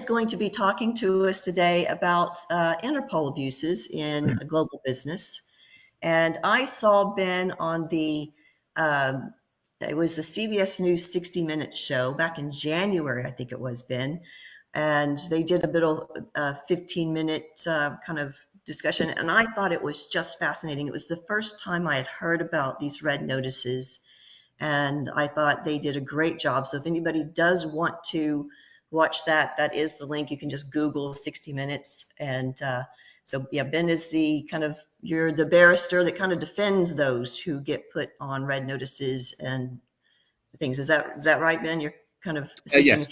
is going to be talking to us today about Interpol abuses in global business. And I saw Ben on it was the CBS News 60 Minutes show back in January, I think it was, Ben. And they did a bit of 15-minute kind of discussion. And I thought it was just fascinating. It was the first time I had heard about these red notices. And I thought they did a great job. So if anybody does want to watch that, that is the link. You can just Google 60 Minutes. And so, yeah, Ben is you're the barrister that kind of defends those who get put on red notices and things. Is that right, Ben? You're kind of assisting. Yes,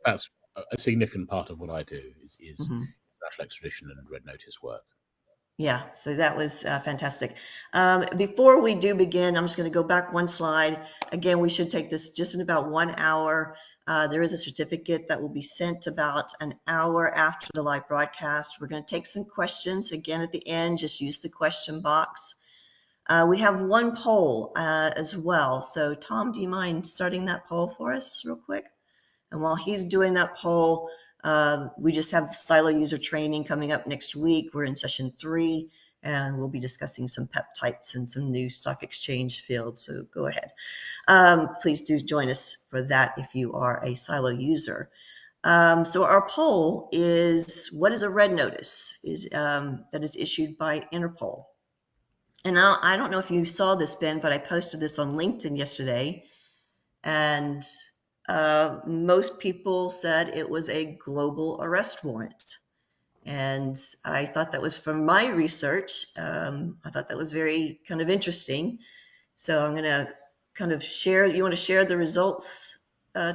that's a significant part of what I do is international extradition and red notice work. Yeah, so that was fantastic. Before we do begin, I'm just going to go back one slide. Again, we should take this just in about 1 hour. There is a certificate that will be sent about an hour after the live broadcast. We're going to take some questions. Again, at the end, just use the question box. We have one poll as well. So Tom, do you mind starting that poll for us real quick? And while he's doing that poll, we just have the silo user training coming up next week. We're in session 3, and we'll be discussing some PEP types and some new stock exchange fields. So go ahead. Please do join us for that if you are a silo user. So our poll is, what is a red notice that is issued by Interpol? And now, I don't know if you saw this, Ben, but I posted this on LinkedIn yesterday. And most people said it was a global arrest warrant. And I thought that was from my research. I thought that was very kind of interesting. So I'm going to kind of share. You want to share the results,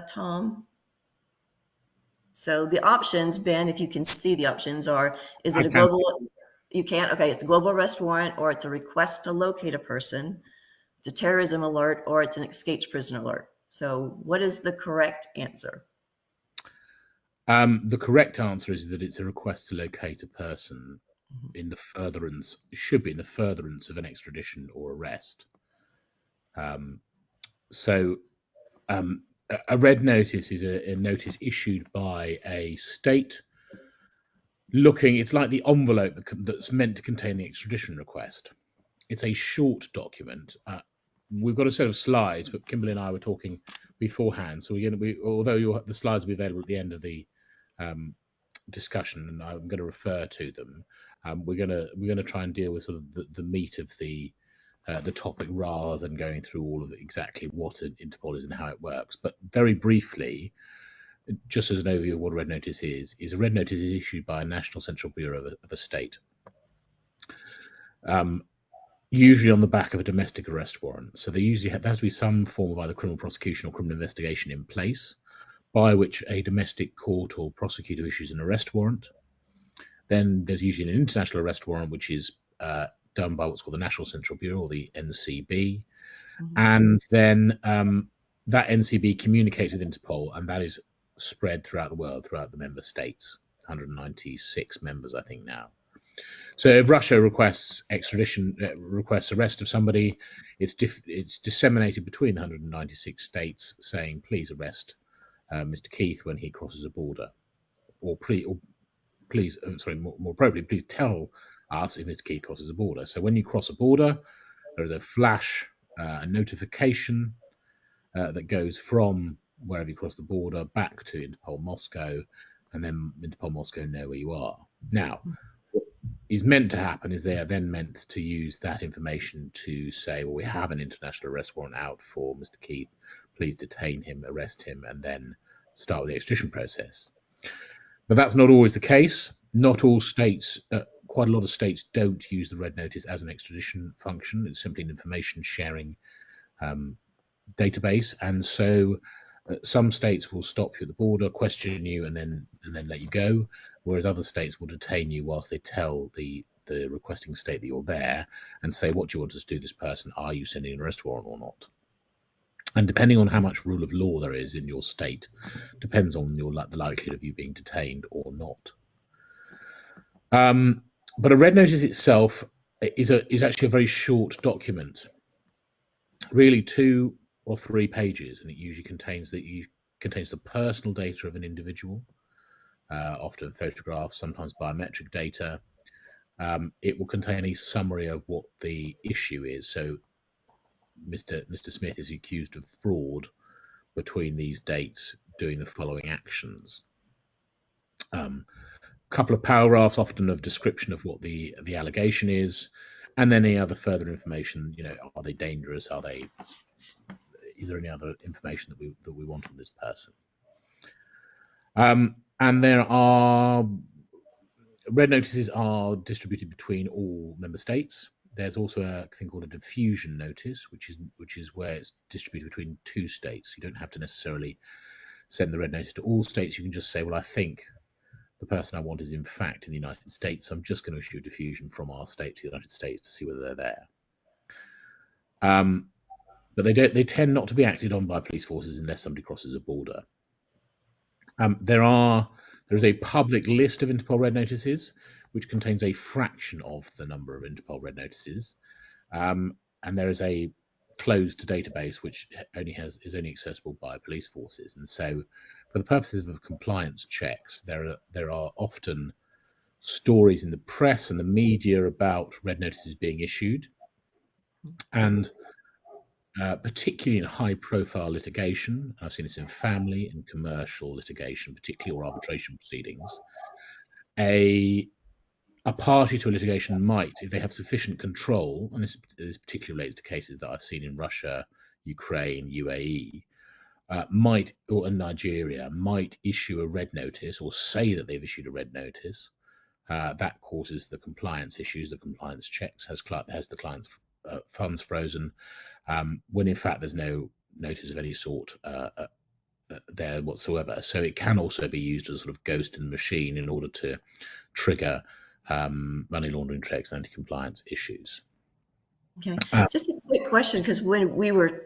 Tom? So the options, Ben, if you can see the options are, is it a global, you can't, okay, it's a global arrest warrant, or it's a request to locate a person, it's a terrorism alert, or it's an escaped prison alert. So what is the correct answer? The correct answer is that it's a request to locate a person in the furtherance, should be in the furtherance of an extradition or arrest. A red notice is a notice issued by a state it's like the envelope that's meant to contain the extradition request. It's a short document. We've got a set of slides, but Kimberly and I were talking beforehand, so although the slides will be available at the end of the discussion, and I'm going to refer to them, we're going to try and deal with sort of the meat of the topic rather than going through all of exactly what an Interpol is and how it works. But very briefly, just as an overview of what a red notice is a red notice is issued by a national central bureau of a state, usually on the back of a domestic arrest warrant. So there has to be some form of either criminal prosecution or criminal investigation in place by which a domestic court or prosecutor issues an arrest warrant. Then there's usually an international arrest warrant, which is done by what's called the National Central Bureau, or the NCB. And then that NCB communicates with Interpol, and that is spread throughout the world, throughout the member states, 196 members, I think, now. So if Russia requests extradition, requests arrest of somebody, it's disseminated between the 196 states saying, please arrest Mr. Keith when he crosses a border, or please, more appropriately, please tell us if Mr. Keith crosses a border. So when you cross a border, there is a flash, a notification that goes from wherever you cross the border back to Interpol Moscow, and then Interpol Moscow know where you are. Now, what is meant to happen is they are then meant to use that information to say, well, we have an international arrest warrant out for Mr. Keith, please detain him, arrest him, and then start with the extradition process. But that's not always the case. Not all states, quite a lot of states don't use the red notice as an extradition function. It's simply an information sharing database. And so some states will stop you at the border, question you, and then let you go, whereas other states will detain you whilst they tell the requesting state that you're there and say, what do you want us to do with this person? Are you sending an arrest warrant or not? And depending on how much rule of law there is in your state, depends on the likelihood of you being detained or not. But a red notice itself is actually a very short document, really 2 or 3 pages, and it usually contains the personal data of an individual. often photographs, sometimes biometric data. It will contain a summary of what the issue is. So Mr. Smith is accused of fraud between these dates, doing the following actions. Couple of paragraphs, often of description of what the allegation is, and then any other further information. Are they dangerous? Is there any other information that we want on this person? And there are red notices are distributed between all member states. There's also a thing called a diffusion notice, which is where it's distributed between 2 states. You don't have to necessarily send the red notice to all states. You can just say, well, I think the person I want is in fact in the United States, so I'm just going to issue a diffusion from our state to the United States to see whether they're there. But they tend not to be acted on by police forces unless somebody crosses a border. There is a public list of Interpol red notices, which contains a fraction of the number of Interpol red notices, and there is a closed database which is only accessible by police forces. And so, for the purposes of compliance checks, there are often stories in the press and the media about red notices being issued, and particularly in high-profile litigation. I've seen this in family and commercial litigation, particularly, or arbitration proceedings. A party to a litigation might, if they have sufficient control, and this particularly relates to cases that I've seen in Russia, Ukraine, UAE, or in Nigeria, might issue a red notice or say that they've issued a red notice. That causes the compliance issues, the compliance checks, has the client's funds frozen, when in fact there's no notice of any sort there whatsoever. So it can also be used as a sort of ghost in the machine in order to trigger money laundering checks and anti-compliance issues. Okay, just a quick question, because when we were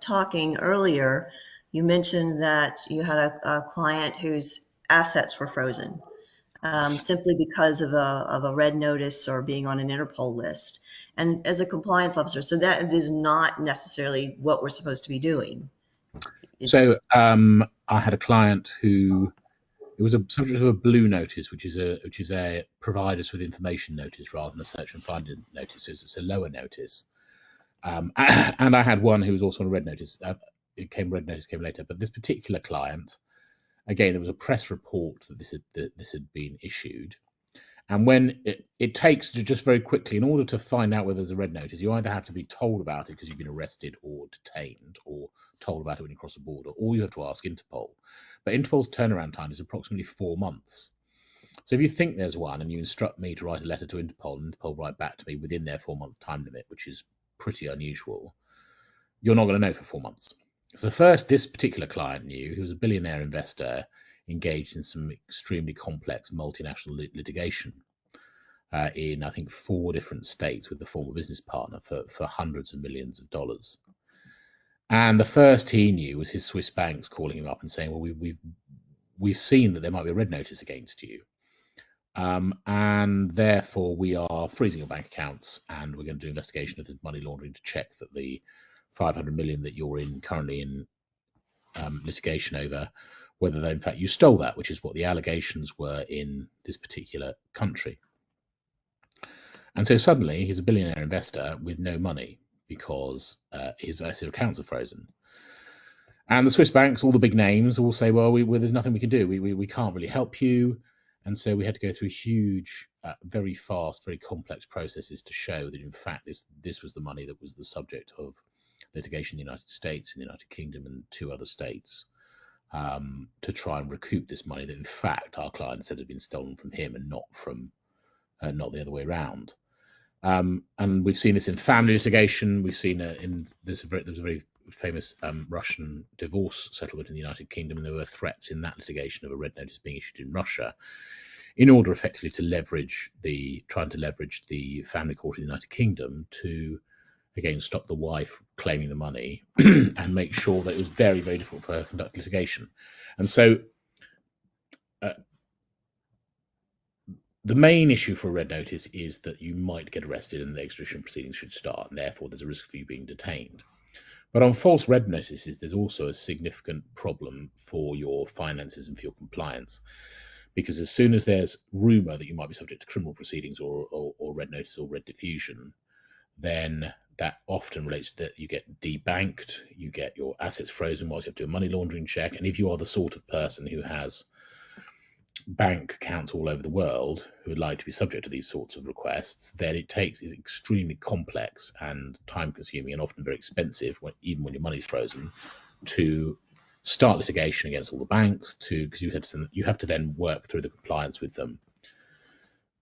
talking earlier, you mentioned that you had a client whose assets were frozen simply because of a red notice or being on an Interpol list. And as a compliance officer, so that is not necessarily what we're supposed to be doing. So I had a client who, it was a subject of a blue notice, which is a provide us with information notice rather than a search and find notice. It's a lower notice. And I had one who was also on a red notice. Red notice came later, but this particular client, again, there was a press report that this had been issued. And when it takes to just very quickly, in order to find out whether there's a red notice, you either have to be told about it because you've been arrested or detained, or told about it when you cross the border, or you have to ask Interpol. But Interpol's turnaround time is approximately 4 months. So if you think there's one and you instruct me to write a letter to Interpol, and Interpol write back to me within their 4-month time limit, which is pretty unusual, you're not going to know for 4 months. So this particular client knew, who was a billionaire investor engaged in some extremely complex multinational litigation in, I think, 4 different states with the former business partner for hundreds of millions of dollars. And the first he knew was his Swiss banks calling him up and saying, well, we've seen that there might be a red notice against you. And therefore we are freezing your bank accounts, and we're going to do investigation of the money laundering to check that the 500 million that you're currently in litigation over, whether in fact you stole that, which is what the allegations were in this particular country. And so suddenly he's a billionaire investor with no money because his accounts are frozen. And the Swiss banks, all the big names, all say, well, there's nothing we can do. We can't really help you. And so we had to go through huge, very fast, very complex processes to show that, in fact, this was the money that was the subject of litigation in the United States, in the United Kingdom, and 2 other states, to try and recoup this money that, in fact, our client said had been stolen from him and not the other way around. And we've seen this in family litigation. We've seen there was a very famous Russian divorce settlement in the United Kingdom, and there were threats in that litigation of a red notice being issued in Russia in order effectively trying to leverage the family court in the United Kingdom to, again, stop the wife claiming the money and make sure that it was very, very difficult for her to conduct litigation. And so the main issue for a red notice is that you might get arrested and the extradition proceedings should start, and therefore there's a risk for you being detained. But on false red notices, there's also a significant problem for your finances and for your compliance. because as soon as there's rumour that you might be subject to criminal proceedings or red notice or red diffusion, then that often relates to that you get debanked, you get your assets frozen whilst you have to do a money laundering check. And if you are the sort of person who has bank accounts all over the world who would like to be subject to these sorts of requests, then is extremely complex and time consuming and often very expensive, even when your money's frozen, to start litigation against all the banks, because you have to then work through the compliance with them.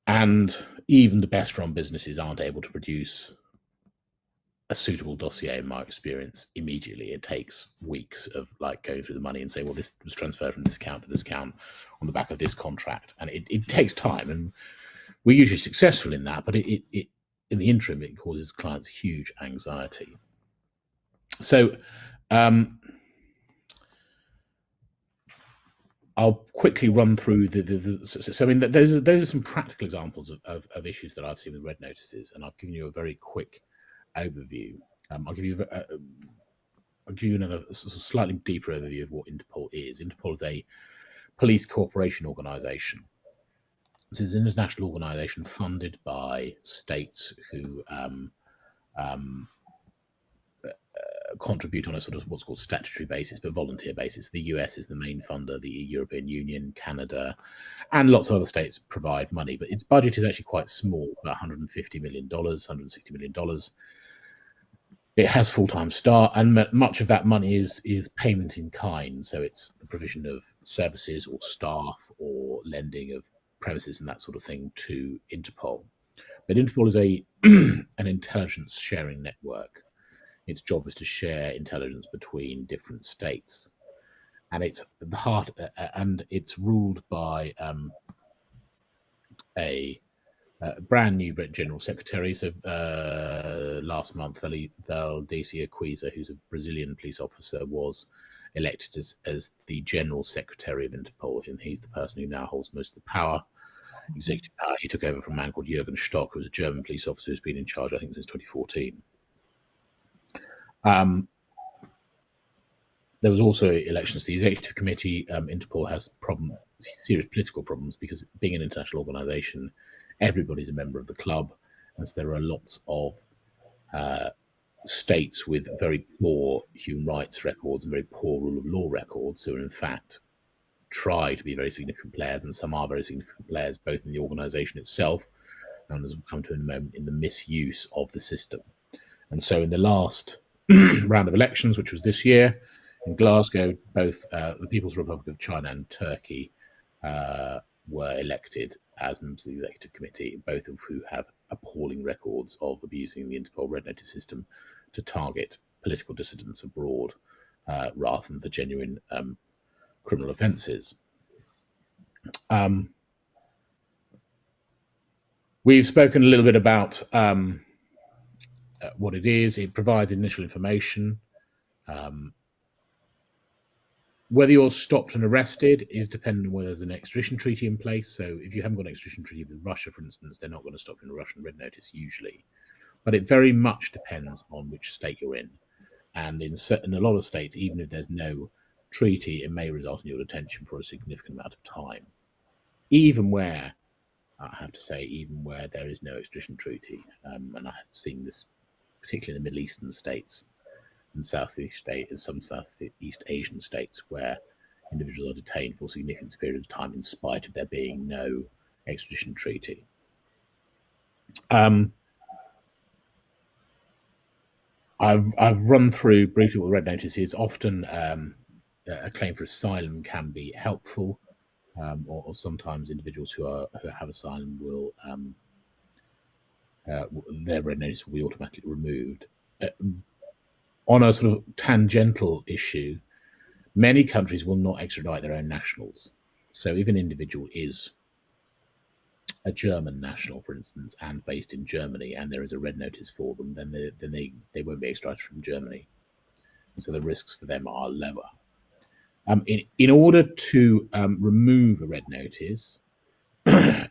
And even the best run businesses aren't able to produce a suitable dossier, in my experience, immediately. It takes weeks of like going through the money and saying, well, this was transferred from this account to this account on the back of this contract. And it takes time, and we're usually successful in that, but it in the interim, it causes clients huge anxiety. So I'll quickly run through so I mean, those are some practical examples of issues that I've seen with red notices, and I've given you a very quick overview. I'll give you another slightly deeper overview of what Interpol is. Interpol is a police cooperation organisation. This is an international organisation funded by states who contribute on a sort of what's called statutory basis, but volunteer basis. The US is the main funder, the European Union, Canada, and lots of other states provide money, but its budget is actually quite small, about $150 million, $160 million. It has full-time staff, and much of that money is payment in kind. So it's the provision of services or staff or lending of premises and that sort of thing to Interpol. But Interpol is an intelligence sharing network. Its job is to share intelligence between different states, and it's the heart, and it's ruled by a brand new general secretary. So last month, Valdécia Quiza, who's a Brazilian police officer, was elected as the general secretary of Interpol, and he's the person who now holds most of the power, executive power. He took over from a man called Jürgen Stock, who was a German police officer who's been in charge, I think, since 2014. There was also elections to the executive committee. Interpol has serious political problems because, being an international organisation, everybody's a member of the club, and so there are lots of states with very poor human rights records and very poor rule of law records, who in fact try to be very significant players, and some are very significant players both in the organisation itself and, as we'll come to in a moment, in the misuse of the system. And so in the last round of elections, which was this year in Glasgow, both the People's Republic of China and Turkey were elected as members of the executive committee, both of who have appalling records of abusing the Interpol red notice system to target political dissidents abroad rather than the genuine criminal offences. We've spoken a little bit about what it is. It provides initial information. Whether you're stopped and arrested is dependent on whether there's an extradition treaty in place. So if you haven't got an extradition treaty with Russia, for instance, they're not going to stop you in a Russian red notice usually. But it very much depends on which state you're in. And in a lot of states, even if there's no treaty, it may result in your detention for a significant amount of time. Even where, I have to say, even where there is no extradition treaty. And I have seen this particularly in the Middle Eastern states and some Southeast Asian states, where individuals are detained for significant periods of time in spite of there being no extradition treaty. I've run through briefly what red notice is. Often a claim for asylum can be helpful, or sometimes individuals who have asylum will their red notice will be automatically removed. On a sort of tangential issue, many countries will not extradite their own nationals. So if an individual is a German national, for instance, and based in Germany, and there is a red notice for them, then they won't be extradited from Germany. So the risks for them are lower. In order to remove a red notice,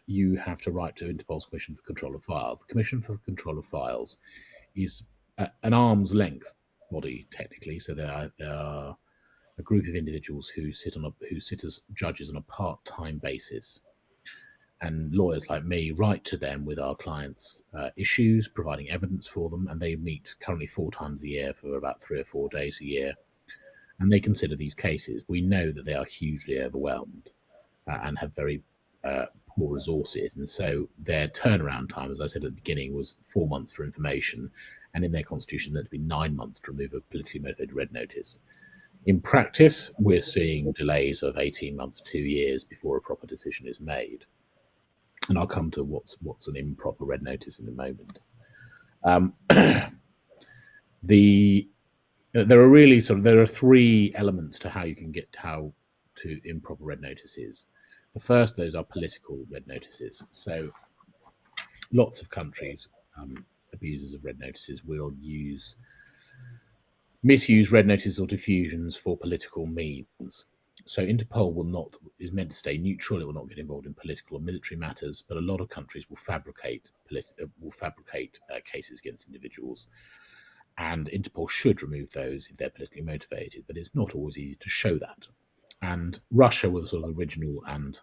you have to write to Interpol's Commission for the Control of Files. The Commission for the Control of Files is an arm's length body, technically. So there are a group of individuals who sit as judges on a part-time basis. And lawyers like me write to them with our clients' issues, providing evidence for them, and they meet currently 4 times a year for about 3 or 4 days a year, and they consider these cases. We know that they are hugely overwhelmed and have very poor resources, and so their turnaround time, as I said at the beginning, was 4 months for information, and in their constitution that would be 9 months to remove a politically motivated red notice. In practice, we're seeing delays of 18 months, 2 years before a proper decision is made. And I'll come to what's an improper red notice in a moment. There are 3 elements to how you can get to improper red notices. The first of those are political red notices. So lots of countries, abusers of red notices, will misuse red notices or diffusions for political means. So Interpol is meant to stay neutral. It will not get involved in political or military matters, but a lot of countries will fabricate cases against individuals, and Interpol should remove those if they're politically motivated. But it's not always easy to show that. And Russia was sort of the original and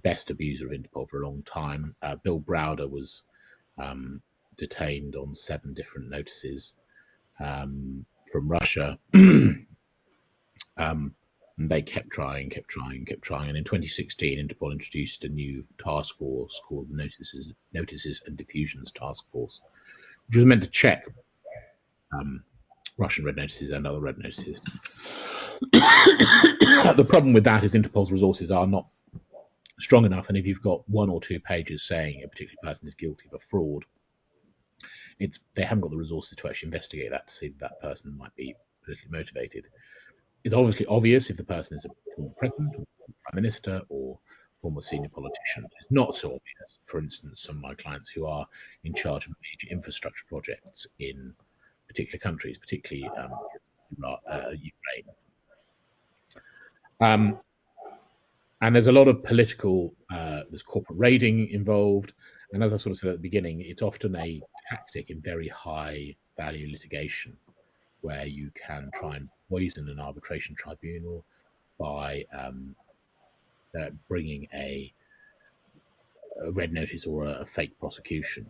best abuser of Interpol for a long time. Bill Browder was detained on 7 different notices from Russia. And they kept trying. And in 2016, Interpol introduced a new task force called the Notices and Diffusions Task Force, which was meant to check Russian red notices and other red notices. The problem with that is Interpol's resources are not strong enough, and if you've got 1 or 2 pages saying a particular person is guilty of a fraud, they haven't got the resources to actually investigate that to see that person might be politically motivated. It's obviously obvious if the person is a former president or prime minister or former senior politician. It's not so obvious, for instance, some of my clients who are in charge of major infrastructure projects in particular countries, particularly Ukraine. And there's a lot of there's corporate raiding involved. And as I sort of said at the beginning, it's often a tactic in very high value litigation where you can try and poison an arbitration tribunal by bringing a red notice or a fake prosecution.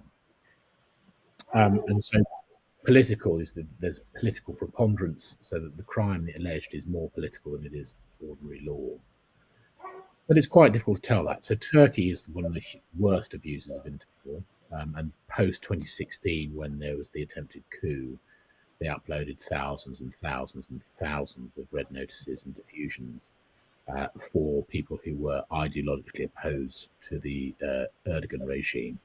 And so there's political preponderance, so that the crime alleged is more political than it is ordinary law. But it's quite difficult to tell that. So Turkey is one of the worst abusers of Interpol. And post 2016, when there was the attempted coup, they uploaded thousands and thousands and thousands of red notices and diffusions for people who were ideologically opposed to the Erdogan regime,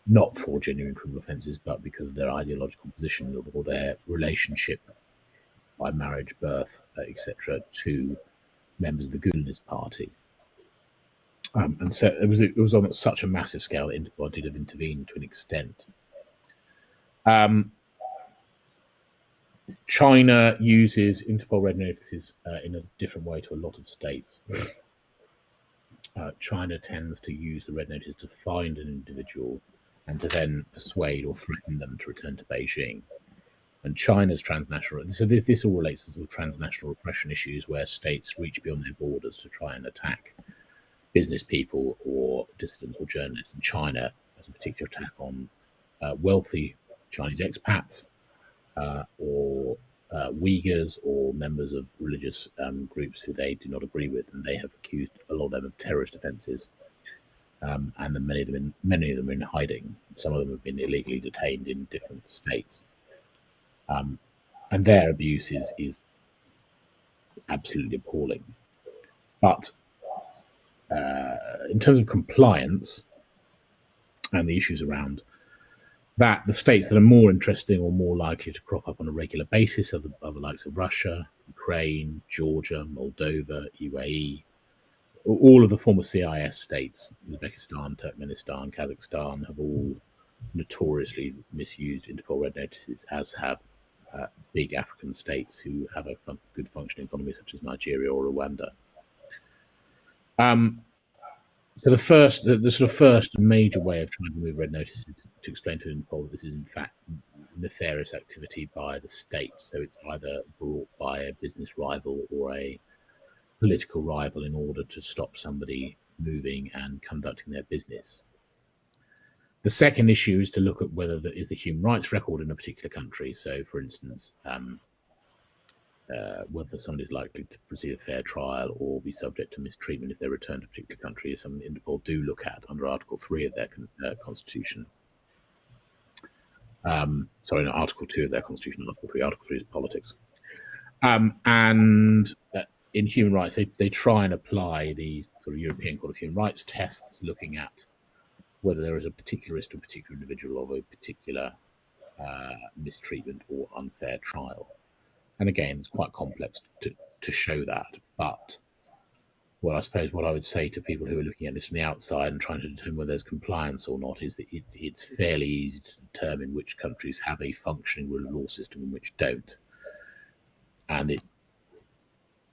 not for genuine criminal offences, but because of their ideological position or their relationship by marriage, birth, etc., to members of the Gulenist party. And so it was on such a massive scale that Interpol did have intervened to an extent. China uses Interpol red notices in a different way to a lot of states. China tends to use the red notice to find an individual and to then persuade or threaten them to return to Beijing. And China's transnational, so this all relates to sort of transnational repression issues where states reach beyond their borders to try and attack business people or dissidents or journalists. And China has a particular attack on wealthy Chinese expats or Uyghurs or members of religious groups who they do not agree with, and they have accused a lot of them of terrorist offences, and many of them are in hiding. Some of them have been illegally detained in different states, and their abuse is absolutely appalling. But in terms of compliance and the issues around that, the states that are more interesting or more likely to crop up on a regular basis are the likes of Russia, Ukraine, Georgia, Moldova, UAE. All of the former CIS states, Uzbekistan, Turkmenistan, Kazakhstan, have all notoriously misused Interpol red notices, as have big African states who have a good functioning economy, such as Nigeria or Rwanda. So the sort of first major way of trying to remove red notices is to explain to Interpol that this is in fact nefarious activity by the state. So it's either brought by a business rival or a political rival in order to stop somebody moving and conducting their business. The second issue is to look at whether there is the human rights record in a particular country. So, for instance, whether somebody is likely to receive a fair trial or be subject to mistreatment if they return to a particular country is something Interpol do look at under Article 3 of their constitution. Sorry, not Article 2 of their constitution, Article 3. Article 3 is politics. And in human rights, they try and apply the sort of European Court of Human Rights tests, looking at whether there is a particular risk to a particular individual of a particular mistreatment or unfair trial. And again, it's quite complex to show that. But I suppose what I would say to people who are looking at this from the outside and trying to determine whether there's compliance or not is that it's fairly easy to determine which countries have a functioning rule of law system and which don't. And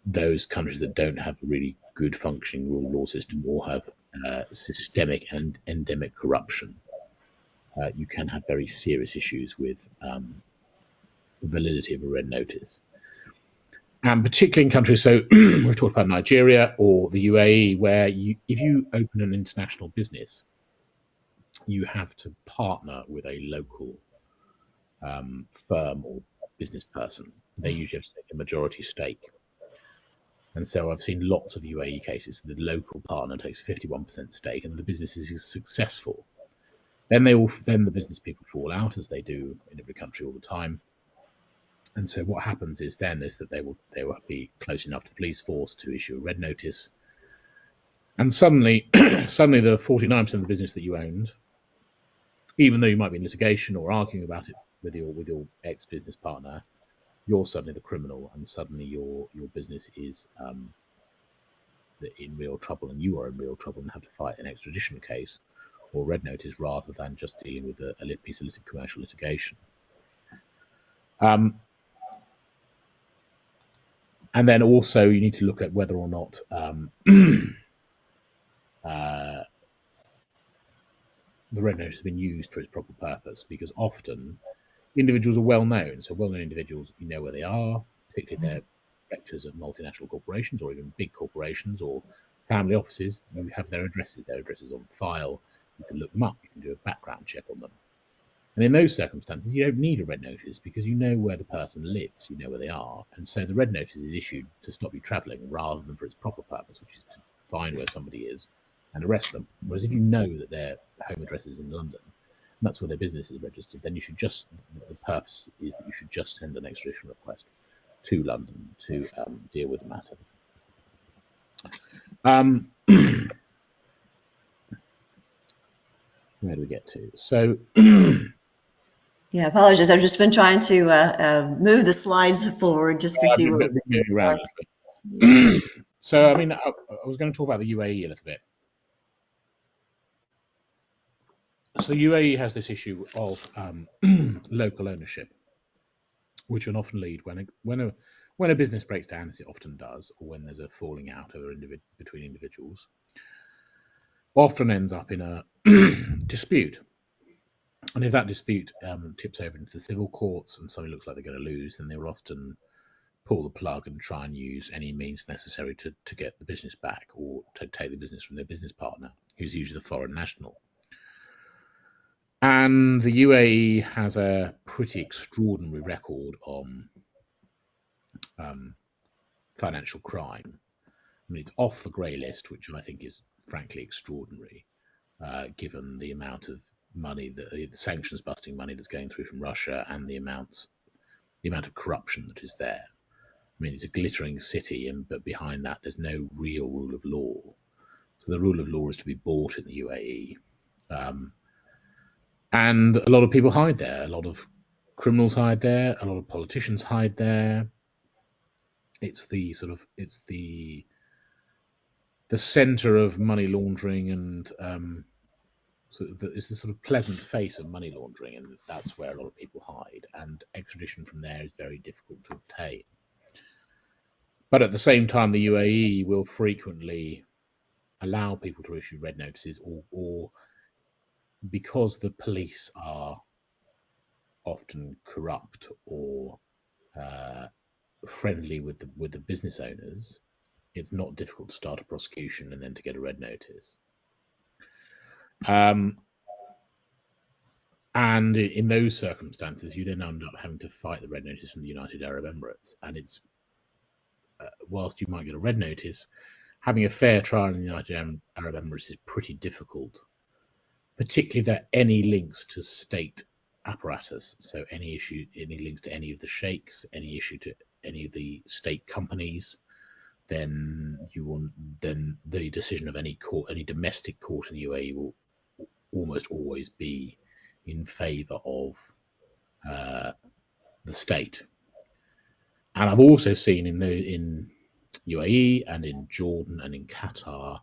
those countries that don't have a really good functioning rule of law system or have systemic and endemic corruption, you can have very serious issues with validity of a red notice. And particularly in countries, so we've talked about Nigeria or the UAE, where if you open an international business, you have to partner with a local firm or business person. They usually have to take a majority stake. And so I've seen lots of UAE cases. The local partner takes a 51% stake and the business is successful. Then the business people fall out, as they do in every country all the time. And so what happens is that they will be close enough to the police force to issue a red notice. And suddenly the 49% of the business that you owned, even though you might be in litigation or arguing about it with your ex-business partner, you're suddenly the criminal, and suddenly your business is in real trouble, and you are in real trouble and have to fight an extradition case or red notice rather than just dealing with a piece of commercial litigation. And then also you need to look at whether or not the red notice has been used for its proper purpose, because often individuals are well known. So well-known individuals, you know where they are, particularly if they're directors of multinational corporations or even big corporations or family offices. You have their addresses on file. You can look them up. You can do a background check on them. And in those circumstances, you don't need a red notice because you know where the person lives, you know where they are. And so the red notice is issued to stop you travelling rather than for its proper purpose, which is to find where somebody is and arrest them. Whereas if you know that their home address is in London, and that's where their business is registered, then the purpose is that you should just send an extradition request to London to deal with the matter. Where do we get to? So yeah, apologies. I've just been trying to move the slides forward just to see where. Around a little bit. So, I mean, I was going to talk about the UAE a little bit. So the UAE has this issue of local ownership, which can often lead when a business breaks down, as it often does, or when there's a falling out between individuals, often ends up in a dispute. And if that dispute tips over into the civil courts and somebody looks like they're going to lose, then they will often pull the plug and try and use any means necessary to get the business back or to take the business from their business partner, who's usually the foreign national. And the UAE has a pretty extraordinary record on financial crime. I mean, it's off the grey list, which I think is frankly extraordinary, given the amount of money, the sanctions busting money that's going through from Russia, and the amount of corruption that is there. I mean, it's a glittering city, but behind that, there's no real rule of law. So the rule of law is to be bought in the UAE. And a lot of people hide there. A lot of criminals hide there. A lot of politicians hide there. It's the center of money laundering, and it's the sort of pleasant face of money laundering, and that's where a lot of people hide. And extradition from there is very difficult to obtain. But at the same time, the UAE will frequently allow people to issue red notices, or because the police are often corrupt or friendly with the business owners, it's not difficult to start a prosecution and then to get a red notice. And in those circumstances, you then end up having to fight the red notice from the United Arab Emirates. And it's whilst you might get a red notice, having a fair trial in the United Arab Emirates is pretty difficult, particularly if there are any links to state apparatus. So any links to any of the sheikhs, any issue to any of the state companies, then the decision of any domestic court in the UAE will almost always be in favour of the state. And I've also seen in UAE and in Jordan and in Qatar,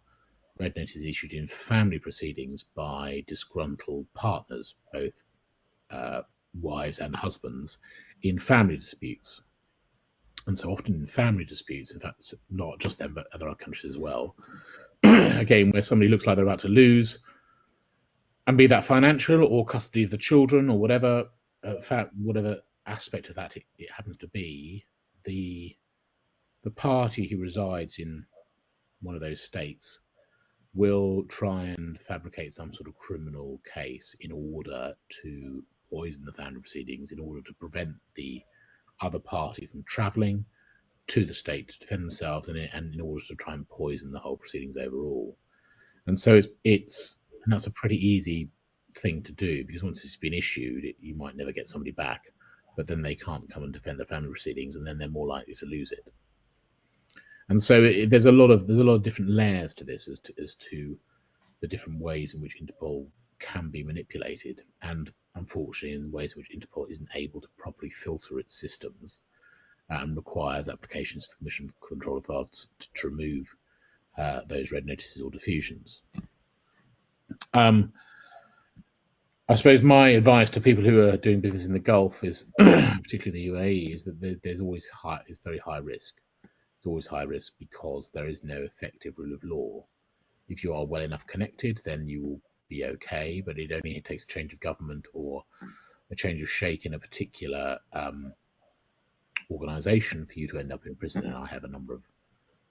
red notices issued in family proceedings by disgruntled partners, both wives and husbands, in family disputes. And so often in family disputes, in fact, not just them, but other countries as well, again, where somebody looks like they're about to lose, and be that financial or custody of the children or whatever aspect of that it happens to be, the party who resides in one of those states will try and fabricate some sort of criminal case in order to poison the family proceedings, in order to prevent the other party from travelling to the state to defend themselves, and in order to try and poison the whole proceedings overall. And so and that's a pretty easy thing to do, because once it's been issued, you might never get somebody back, but then they can't come and defend their family proceedings, and then they're more likely to lose it. And so there's a lot of different layers to this as to the different ways in which Interpol can be manipulated, and unfortunately in ways in which Interpol isn't able to properly filter its systems and requires applications to the Commission for Control of Files to remove those red notices or diffusions. I suppose my advice to people who are doing business in the Gulf is, particularly the UAE, is that there's always very high risk. It's always high risk because there is no effective rule of law. If you are well enough connected, then you will be okay, but it only takes a change of government or a change of sheikh in a particular organisation for you to end up in prison. And I have a number of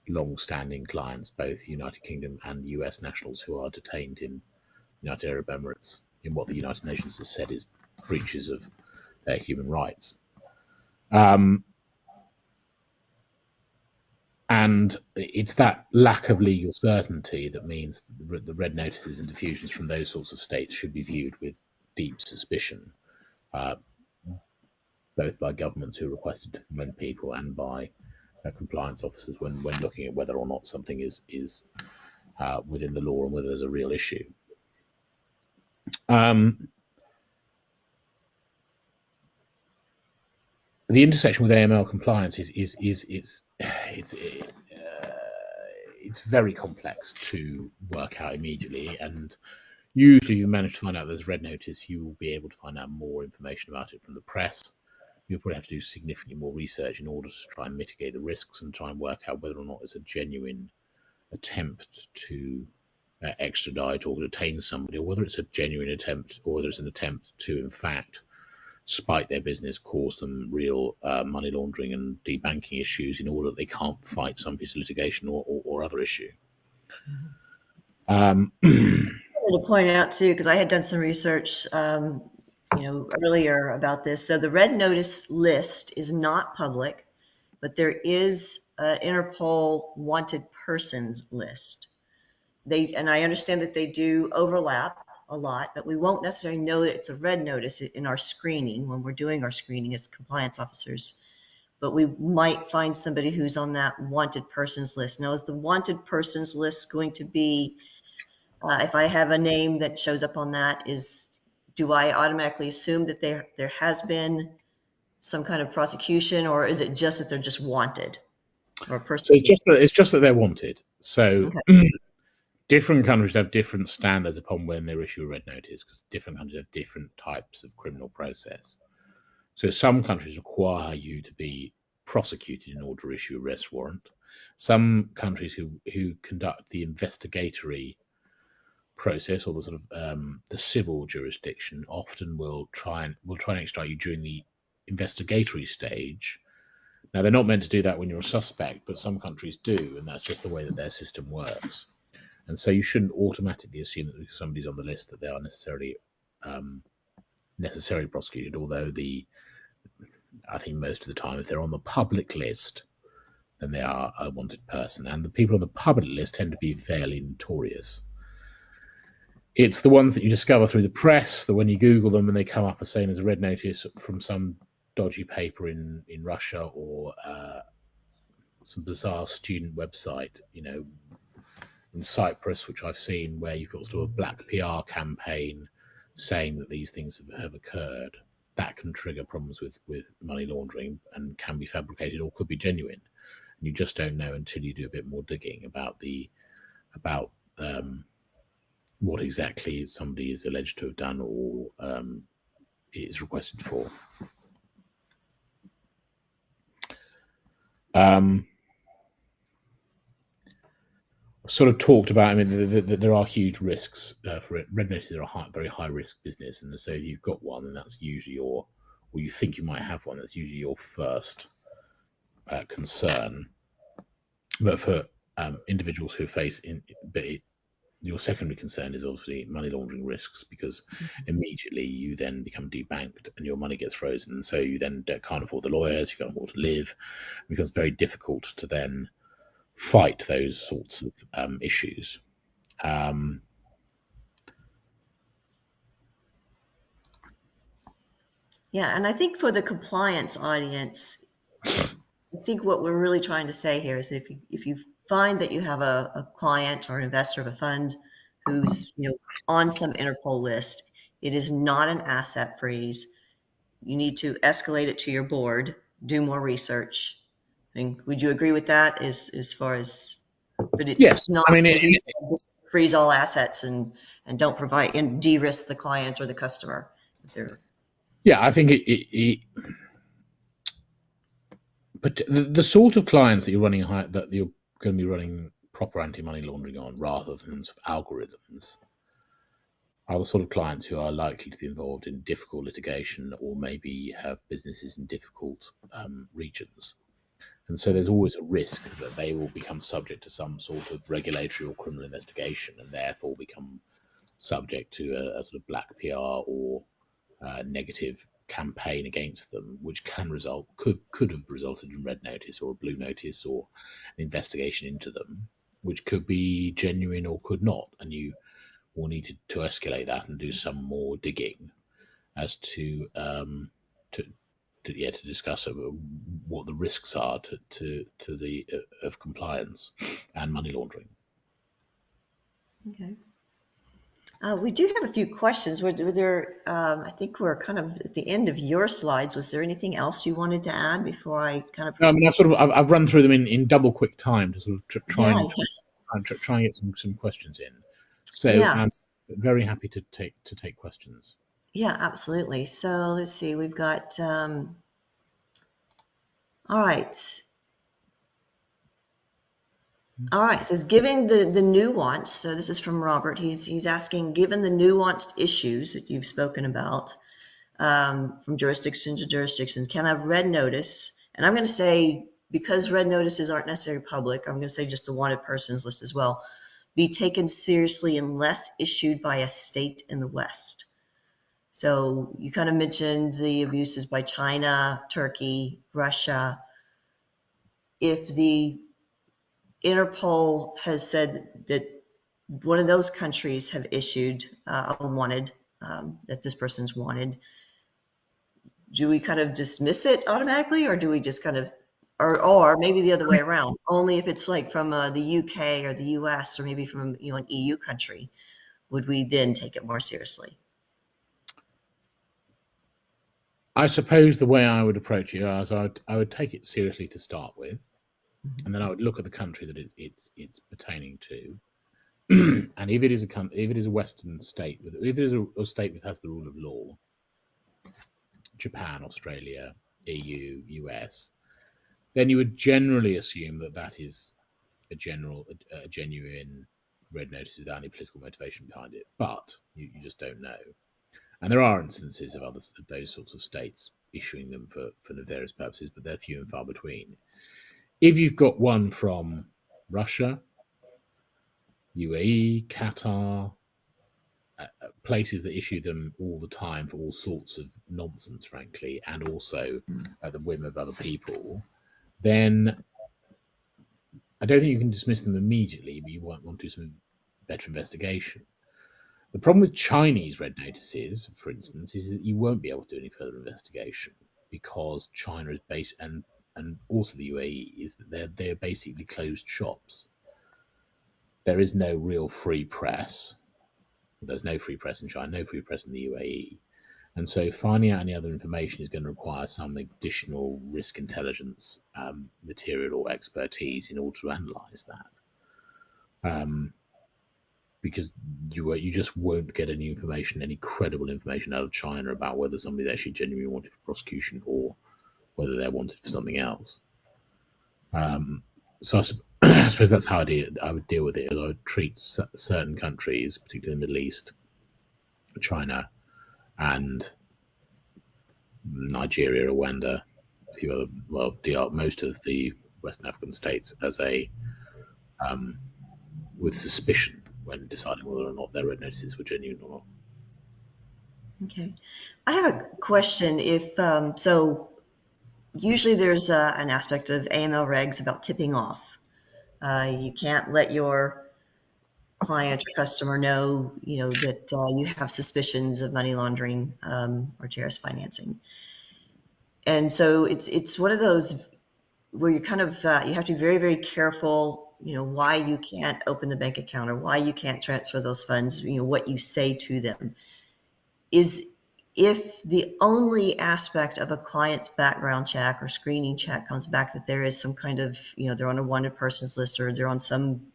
long-standing clients, both United Kingdom and US nationals, who are detained in United Arab Emirates in what the United Nations has said is breaches of their human rights. And it's that lack of legal certainty that means the red notices and diffusions from those sorts of states should be viewed with deep suspicion, both by governments who requested to prevent people and by compliance officers when looking at whether or not something is within the law and whether there's a real issue. The intersection with AML compliance it's very complex to work out immediately, and usually if you manage to find out there's red notice, you will be able to find out more information about it from the press. You'll probably have to do significantly more research in order to try and mitigate the risks and try and work out whether or not it's a genuine attempt to extradite or detain somebody, or whether it's a genuine attempt, or whether it's an attempt to, in fact, spite their business, cause them real money laundering and debanking issues in order that they can't fight some piece of litigation or other issue. I wanted to point out too, because I had done some research, earlier about this. So the red notice list is not public, but there is an Interpol wanted persons list. And I understand that they do overlap a lot, but we won't necessarily know that it's a red notice in our screening when we're doing our screening as compliance officers. But we might find somebody who's on that wanted persons list. Now, is the wanted persons list going to be, if I have a name that shows up on that, do I automatically assume that there has been some kind of prosecution, or is it just that they're just wanted or persecuted? So it's just that they're wanted. So okay. Different countries have different standards upon when they issue a red notice, because different countries have different types of criminal process. So some countries require you to be prosecuted in order to issue a arrest warrant. Some countries who conduct the investigatory process, or the sort of the civil jurisdiction, often will try and extradite you during the investigatory stage. Now, they're not meant to do that when you're a suspect, but some countries do, and that's just the way that their system works. And so you shouldn't automatically assume that because somebody's on the list that they are necessarily prosecuted, although I think most of the time, if they're on the public list, then they are a wanted person. And the people on the public list tend to be fairly notorious. It's the ones that you discover through the press, that when you Google them and they come up as saying there's a red notice from some dodgy paper in Russia, or some bizarre student website, in Cyprus, which I've seen, where you've got sort of a black PR campaign saying that these things have occurred. That can trigger problems with money laundering and can be fabricated or could be genuine. And you just don't know until you do a bit more digging about what exactly somebody is alleged to have done or is requested for. Sort of talked about, I mean, there are huge risks for it. Red notices are a very high risk business, and so if you've got one, and that's usually or you think you might have one, that's usually your first concern. But for individuals who face your secondary concern is obviously money laundering risks, because immediately you then become debanked and your money gets frozen, and so you then can't afford the lawyers, you can't afford to live. It becomes very difficult to then fight those sorts of issues. Yeah, and I think for the compliance audience, I think what we're really trying to say here is if you find that you have a client or an investor of a fund who's on some Interpol list, it is not an asset freeze. You need to escalate it to your board, do more research. I mean, would you agree with that as far as, but Yes, it's not I mean, as easy to freeze all assets and don't provide and de-risk the client or the customer. yeah, I think but the sort of clients that you're that you're going to be running proper anti-money laundering on, rather than sort of algorithms, are the sort of clients who are likely to be involved in difficult litigation or maybe have businesses in difficult regions. And so there's always a risk that they will become subject to some sort of regulatory or criminal investigation, and therefore become subject to a sort of black PR or negative campaign against them, which could have resulted in red notice or a blue notice or an investigation into them, which could be genuine or could not. And you will need to escalate that and do some more digging as to discuss what the risks are to the of compliance and money laundering. Okay. We do have a few questions. Were there, I think we're kind of at the end of your slides. Was there anything else you wanted to add before I kind of? I mean, I've run through them in double quick time to sort of try Yeah, and get some questions in. So yeah, very happy to take questions. yeah, absolutely. So let's see, we've got, all right. All right, it says, given the nuance, so this is from Robert, he's asking, given the nuanced issues that you've spoken about, from jurisdiction to jurisdiction, can I have red notice? And I'm going to say, because red notices aren't necessarily public, I'm going to say just the wanted persons list as well, be taken seriously unless issued by a state in the West. So you kind of mentioned the abuses by China, Turkey, Russia. If the Interpol has said that one of those countries have issued a wanted, that this person's wanted, do we kind of dismiss it automatically, or do we just kind of, or maybe the other way around, only if it's like from the UK or the US or maybe from an EU country, would we then take it more seriously? I suppose the way I would approach it is I would take it seriously to start with, and then I would look at the country that it's pertaining to, and if it is a Western state, if it is a state that has the rule of law, Japan, Australia, EU, US, then you would generally assume that is a genuine red notices without any political motivation behind it, but you just don't know. And there are instances of those sorts of states issuing them for nefarious purposes, but they're few and far between. If you've got one from Russia, UAE, Qatar, places that issue them all the time for all sorts of nonsense, frankly, and also at the whim of other people, then I don't think you can dismiss them immediately, but you might want to do some better investigation. The problem with Chinese red notices, for instance, is that you won't be able to do any further investigation because China is based, and also the UAE, is that they're basically closed shops. There is no real free press. There's no free press in China, no free press in the UAE. And so finding out any other information is going to require some additional risk intelligence material or expertise in order to analyse that. Because you just won't get any information, any credible information out of China about whether somebody's actually genuinely wanted for prosecution or whether they're wanted for something else. So I suppose that's how I would deal with it. I would treat certain countries, particularly the Middle East, China, and Nigeria, Rwanda, a few other, most of the Western African states as with suspicion when deciding whether or not their red notices were genuine or not. Okay. I have a question. So usually there's an aspect of AML regs about tipping off. You can't let your client or customer know, that you have suspicions of money laundering or terrorist financing. And so it's one of those where you kind of you have to be very, very careful, why you can't open the bank account or why you can't transfer those funds, what you say to them. Is if the only aspect of a client's background check or screening check comes back that there is some kind of, they're on a wanted persons list or they're on some,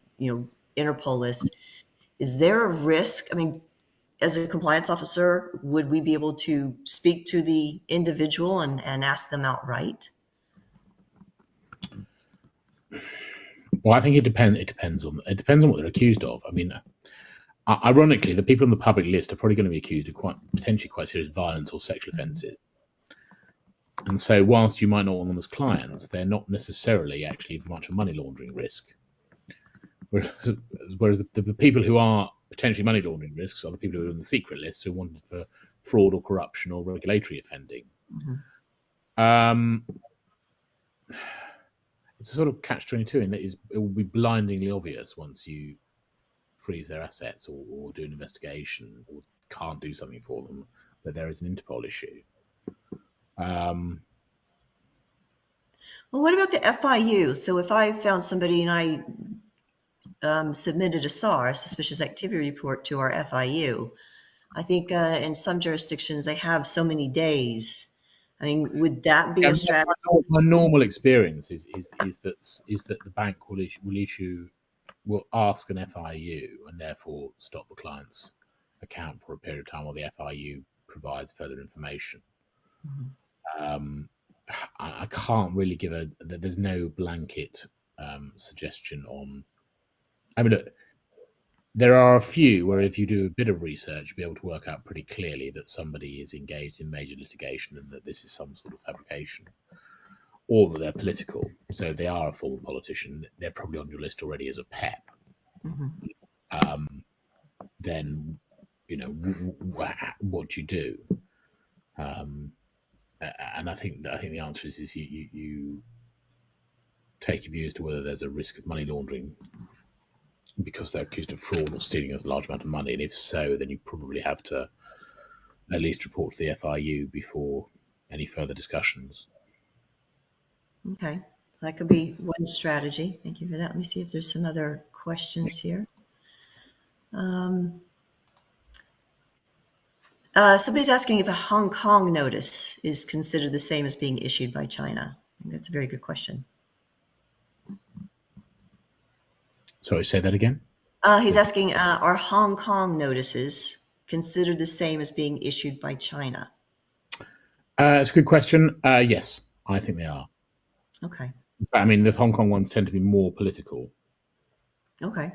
Interpol list, is there a risk? I mean, as a compliance officer, would we be able to speak to the individual and ask them outright? Well, I think it depends. It depends on what they're accused of. I mean, ironically, the people on the public list are probably going to be accused of potentially quite serious violence or sexual offences. And so, whilst you might not want them as clients, they're not necessarily actually much of a money laundering risk. Whereas the people who are potentially money laundering risks are the people who are on the secret list who are wanted for fraud or corruption or regulatory offending. Mm-hmm. It's a sort of catch-22 in that it will be blindingly obvious once you freeze their assets or do an investigation or can't do something for them that there is an Interpol issue. Well, what about the FIU? So if I found somebody and I submitted a SAR, suspicious activity report, to our FIU, I think in some jurisdictions they have so many days. I mean, would that be a strategy? My normal experience is that the bank will ask an FIU and therefore stop the client's account for a period of time while the FIU provides further information. Mm-hmm. I can't really give there's no blanket suggestion on. I mean, look, there are a few where if you do a bit of research, you'll be able to work out pretty clearly that somebody is engaged in major litigation and that this is some sort of fabrication, or that they're political. So if they are a former politician, they're probably on your list already as a PEP. Mm-hmm. Then, what do you do? And I think the answer is you take a view as to whether there's a risk of money laundering because they're accused of fraud or stealing a large amount of money, and if so, then you probably have to at least report to the FIU before any further discussions. Okay, so that could be one strategy. Thank you for that. Let me see if there's some other questions here. Somebody's asking if a Hong Kong notice is considered the same as being issued by China. I think that's a very good question. Sorry, say that again? He's asking, are Hong Kong notices considered the same as being issued by China? It's a good question. Yes, I think they are. Okay. I mean, the Hong Kong ones tend to be more political. Okay.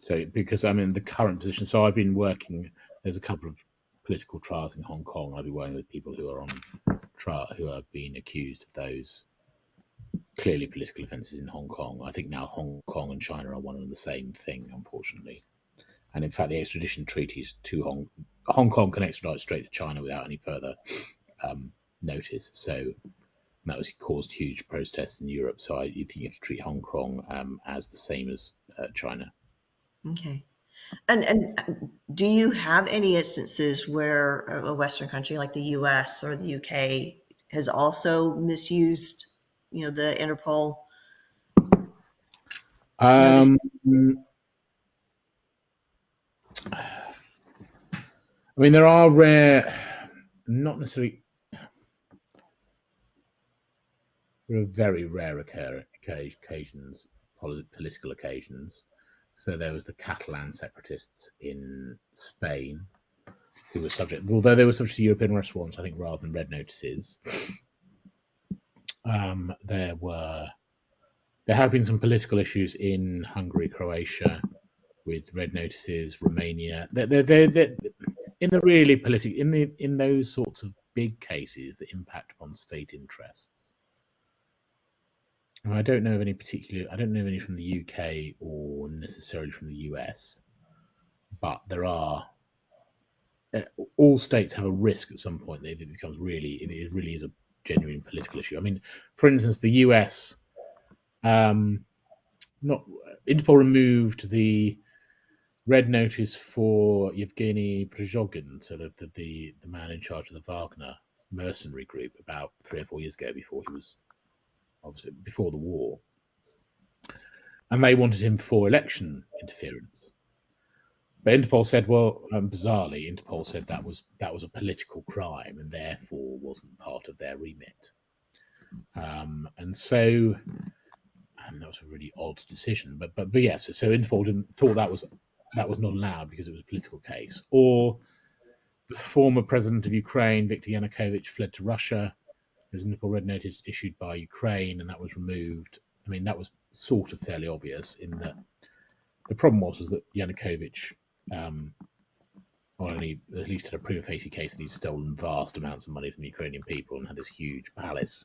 So because I'm in the current position, so I've been working. There's a couple of political trials in Hong Kong. I've been working with people who are on trial who have been accused of those clearly political offences in Hong Kong. I think now Hong Kong and China are one and the same thing, unfortunately. And in fact, the extradition treaties to Hong Kong can extradite straight to China without any further notice. So that was caused huge protests in Europe. So you think you have to treat Hong Kong as the same as China. Okay. And do you have any instances where a Western country like the US or the UK has also misused, the Interpol notices? I mean, there are rare, not necessarily, there are very rare occasions, political occasions. So there was the Catalan separatists in Spain who were subject, although they were subject to European arrest warrants, I think, rather than red notices. There have been some political issues in Hungary, Croatia, with red notices, Romania. They're in the really political, in those sorts of big cases that impact upon state interests. And I don't know of any from the UK or necessarily from the US, but there are. All states have a risk at some point that it really is a genuine political issue. I mean, for instance, the US, Interpol removed the red notice for Yevgeny Prigozhin, so the man in charge of the Wagner mercenary group, about 3 or 4 years ago, before he was obviously before the war, and they wanted him for election interference. But Interpol said, well, bizarrely, Interpol said that was a political crime and therefore wasn't part of their remit. And so that was a really odd decision. But yes, so Interpol thought that was not allowed because it was a political case. Or the former president of Ukraine, Viktor Yanukovych, fled to Russia. There was an Interpol red notice issued by Ukraine, and that was removed. I mean, that was sort of fairly obvious in that the problem was that Yanukovych only at least had a prima facie case that he'd stolen vast amounts of money from the Ukrainian people and had this huge palace.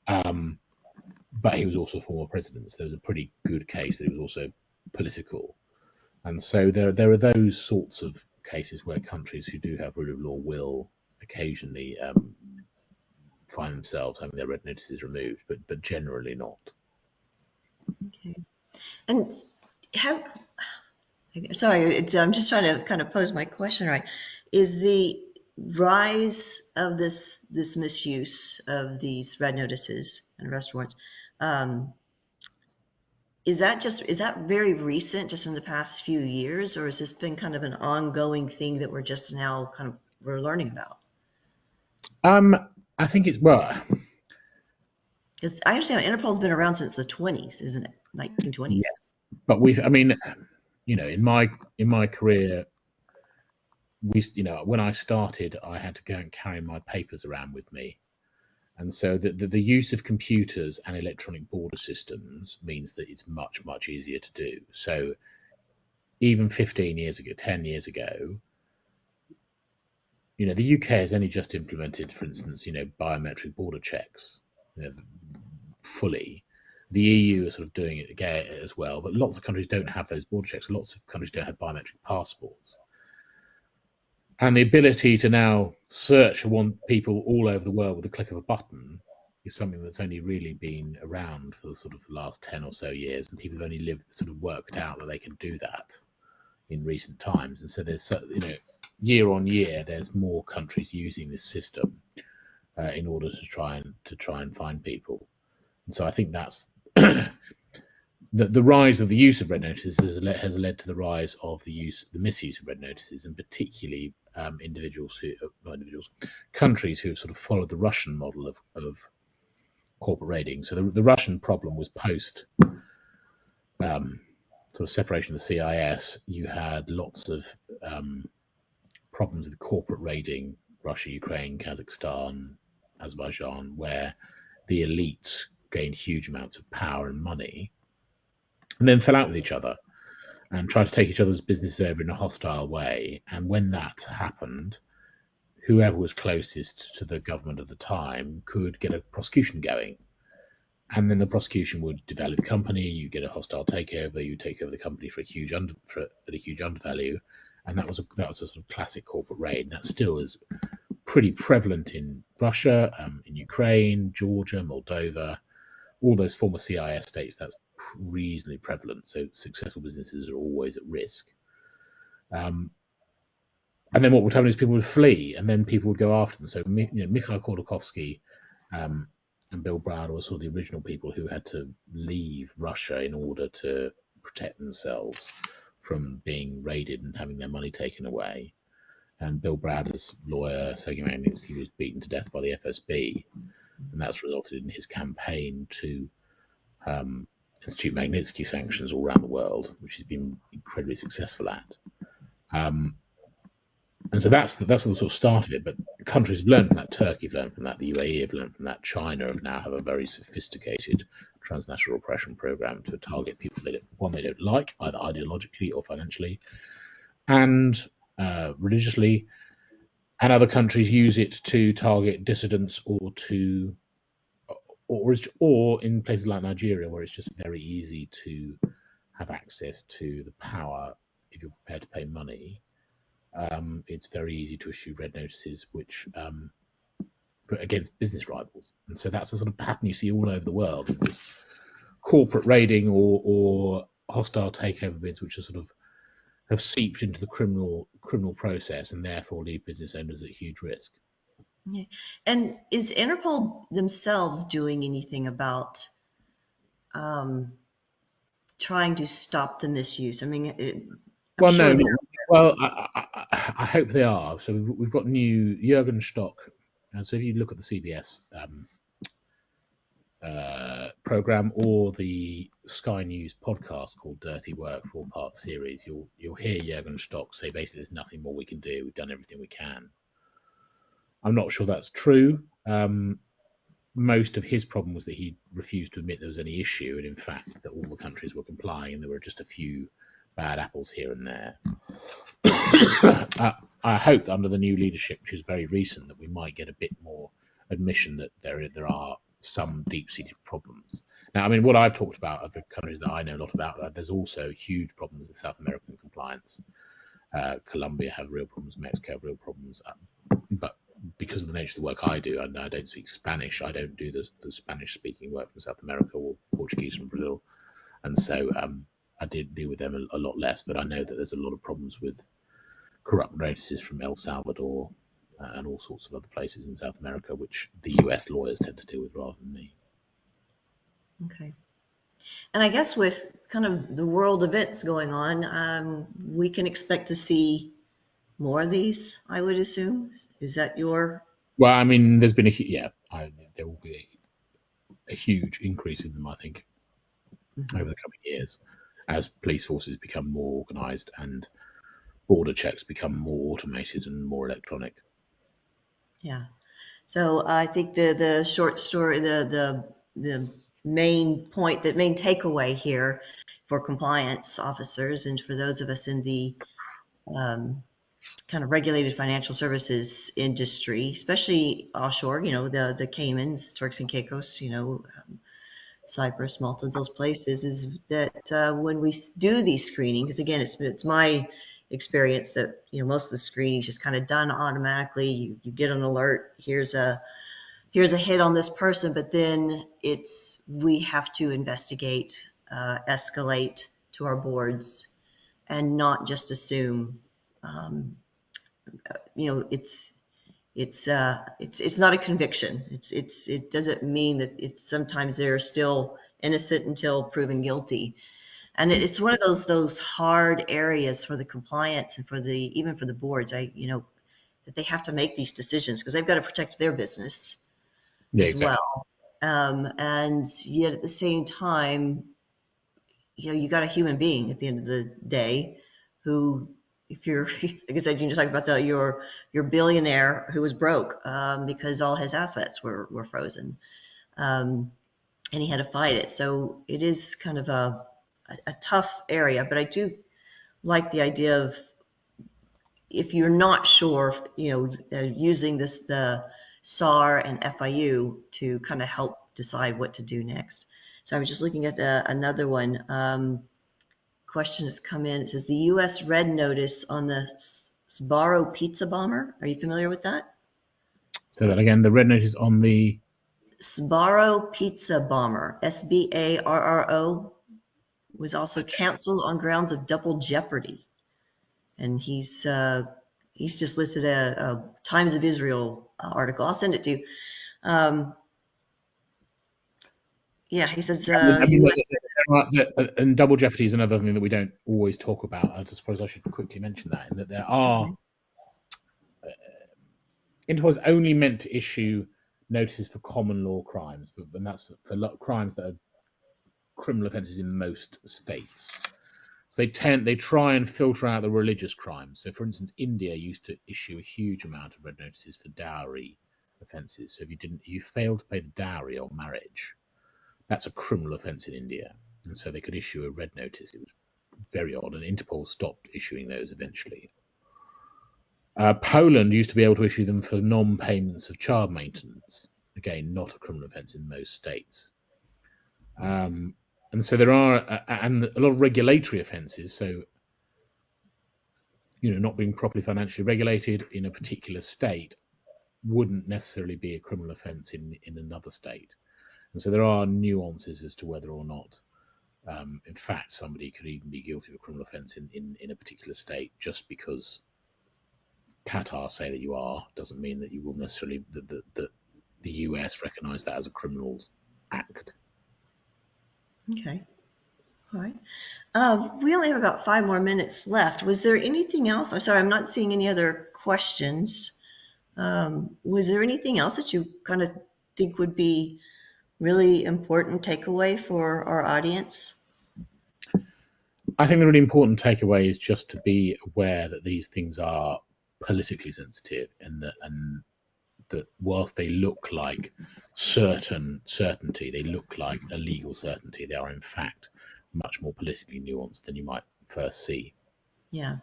But he was also a former president, so there was a pretty good case that he was also political. And so there are those sorts of cases where countries who do have rule of law will occasionally find themselves having their red notices removed, but generally not. Okay. And sorry, I'm just trying to kind of pose my question right. Is the rise of this misuse of these red notices and arrest warrants, is that very recent, just in the past few years, or has this been kind of an ongoing thing that we're just now we're learning about? I think it's because I understand Interpol's been around since the 20s, isn't it? 1920s. Yes, but in my career, when I started, I had to go and carry my papers around with me. And so the use of computers and electronic border systems means that it's much, much easier to do. So even 10 years ago, the UK has only just implemented, for instance, biometric border checks fully. The EU is sort of doing it again as well, but lots of countries don't have those border checks. Lots of countries don't have biometric passports. And the ability to now search for people all over the world with a click of a button is something that's only really been around for the sort of last 10 or so years, and people have only worked out that they can do that in recent times. And so there's, year on year, there's more countries using this system in order to try and find people. And so I think that's the rise of the use of red notices has led to the rise of the misuse of red notices, and particularly countries who have sort of followed the Russian model of corporate raiding. So the Russian problem was post sort of separation of the CIS. You had lots of problems with corporate raiding Russia, Ukraine, Kazakhstan, Azerbaijan, where the elites gained huge amounts of power and money, and then fell out with each other and tried to take each other's business over in a hostile way. And when that happened, whoever was closest to the government at the time could get a prosecution going. And then the prosecution would devalue the company. You get a hostile takeover. You take over the company at a huge undervalue, and that was a sort of classic corporate raid. That still is pretty prevalent in Russia, in Ukraine, Georgia, Moldova, all those former CIS states. That's reasonably prevalent. So successful businesses are always at risk. And then what would happen is people would flee, and then people would go after them. So Mikhail Khodorkovsky and Bill Browder were sort of the original people who had to leave Russia in order to protect themselves from being raided and having their money taken away. And Bill Browder's lawyer, Sergei Magnitsky, was beaten to death by the FSB, and that's resulted in his campaign to institute Magnitsky sanctions all around the world, which he's been incredibly successful at. And so that's the sort of start of it. But countries have learned from that. Turkey have learned from that. The UAE have learned from that. China now have a very sophisticated transnational repression program to target people they don't like, either ideologically or financially, and religiously. And other countries use it to target dissidents or in places like Nigeria, where it's just very easy to have access to the power if you're prepared to pay money. It's very easy to issue red notices, which against business rivals, and so that's a sort of pattern you see all over the world of this corporate raiding or hostile takeover bids, which are sort of have seeped into the criminal process and therefore leave business owners at huge risk. Yeah. And is Interpol themselves doing anything about trying to stop the misuse? I mean, I'm sure No. they're. Well, I hope they are. So we've got new Jürgen Stock, and so if you look at the CBS program or the Sky News podcast called Dirty Work 4-part series, you'll hear Jürgen Stock say basically there's nothing more we can do. We've done everything we can. I'm not sure that's true. Most of his problem was that he refused to admit there was any issue, and in fact that all the countries were complying, and there were just a few bad apples here and there. I hope that under the new leadership, which is very recent, that we might get a bit more admission that there are some deep-seated problems. Now, I mean, what I've talked about are the countries that I know a lot about. There's also huge problems in South American compliance. Colombia have real problems, Mexico have real problems, but because of the nature of the work I do, and I don't speak Spanish, I don't do the Spanish-speaking work from South America or Portuguese from Brazil, and so I did deal with them a lot less. But I know that there's a lot of problems with corrupt notices from El Salvador and all sorts of other places in South America, which the US lawyers tend to deal with rather than me. Okay. And I guess with kind of the world events going on, we can expect to see more of these, I would assume. Is that your? Well, I mean, there's been there will be a huge increase in them, I think, over the coming years as police forces become more organised and border checks become more automated and more electronic. Yeah. So I think the short story, the main point, the main takeaway here for compliance officers and for those of us in the kind of regulated financial services industry, especially offshore, the Caymans, Turks and Caicos, Cyprus, Malta, those places, is that when we do these screenings, because again, it's my experience that most of the screenings just kind of done automatically. You get an alert. Here's a hit on this person, but then we have to investigate, escalate to our boards, and not just assume. It's not a conviction. It doesn't mean that sometimes they're still innocent until proven guilty. And it's one of those hard areas for the compliance and even for the boards, that they have to make these decisions because they've got to protect their business as Exactly. well. And yet at the same time, you got a human being at the end of the day who, if you're, like I said, you talk about your billionaire who was broke because all his assets were frozen. and he had to fight it. So it is kind of a tough area, but I do like the idea of, if you're not sure, using the SAR and FIU to kind of help decide what to do next. So I was just looking at another one. Question has come in. It says the U.S. red notice on the Sbarro pizza bomber. Are you familiar with that? So that again, the red notice on the Sbarro pizza bomber, SBARRO, was also canceled on grounds of double jeopardy. And he's just listed a Times of Israel article. I'll send it to you. Yeah, he says and double jeopardy is another thing that we don't always talk about. I suppose I should quickly mention that, in that there are Interpol is only meant to issue notices for common law crimes, and that's for crimes that are criminal offences in most states. So they try and filter out the religious crimes. So, for instance, India used to issue a huge amount of red notices for dowry offences. So if you failed to pay the dowry on marriage, that's a criminal offence in India, and so they could issue a red notice. It was very odd, and Interpol stopped issuing those eventually. Poland used to be able to issue them for non-payments of child maintenance. Again, not a criminal offence in most states. And so there are and a lot of regulatory offences. So, not being properly financially regulated in a particular state wouldn't necessarily be a criminal offence in another state. And so there are nuances as to whether or not, in fact, somebody could even be guilty of a criminal offence in a particular state. Just because Qatar say that you are doesn't mean that you will necessarily that the US recognise that as a criminal act. Okay. All right. We only have about 5 more minutes left. Was there anything else? I'm sorry, I'm not seeing any other questions. Was there anything else that you kind of think would be really important takeaway for our audience? I think the really important takeaway is just to be aware that these things are politically sensitive, and that whilst they look like certainty, they look like a legal certainty, they are in fact much more politically nuanced than you might first see. Yeah.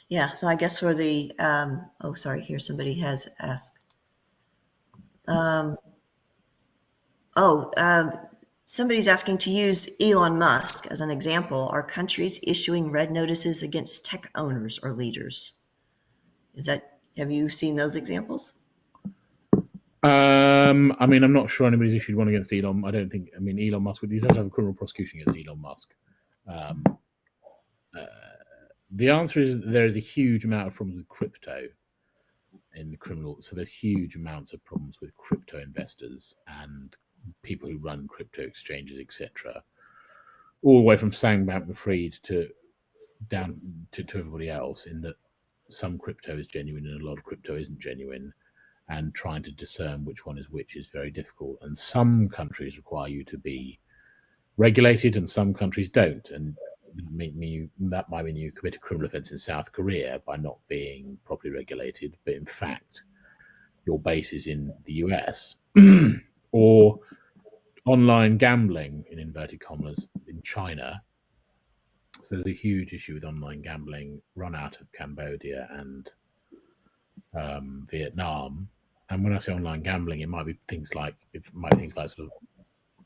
Yeah. So I guess for the, oh, sorry, here somebody has asked. Somebody's asking to use Elon Musk as an example. Are countries issuing red notices against tech owners or leaders? Have you seen those examples? I'm not sure anybody's issued one against Elon. Elon Musk, you don't have a criminal prosecution against Elon Musk. The answer is there is a huge amount of problems with crypto in the criminal. So there's huge amounts of problems with crypto investors and people who run crypto exchanges, etc. All the way from Sam Bankman-Fried to down to everybody else, in that some crypto is genuine and a lot of crypto isn't genuine, and trying to discern which one is which is very difficult. And some countries require you to be regulated and some countries don't. And that might mean you commit a criminal offence in South Korea by not being properly regulated, but in fact your base is in the US. Or online gambling, in inverted commas, in China. So there's a huge issue with online gambling run out of Cambodia and Vietnam. And when I say online gambling, it might be things like sort of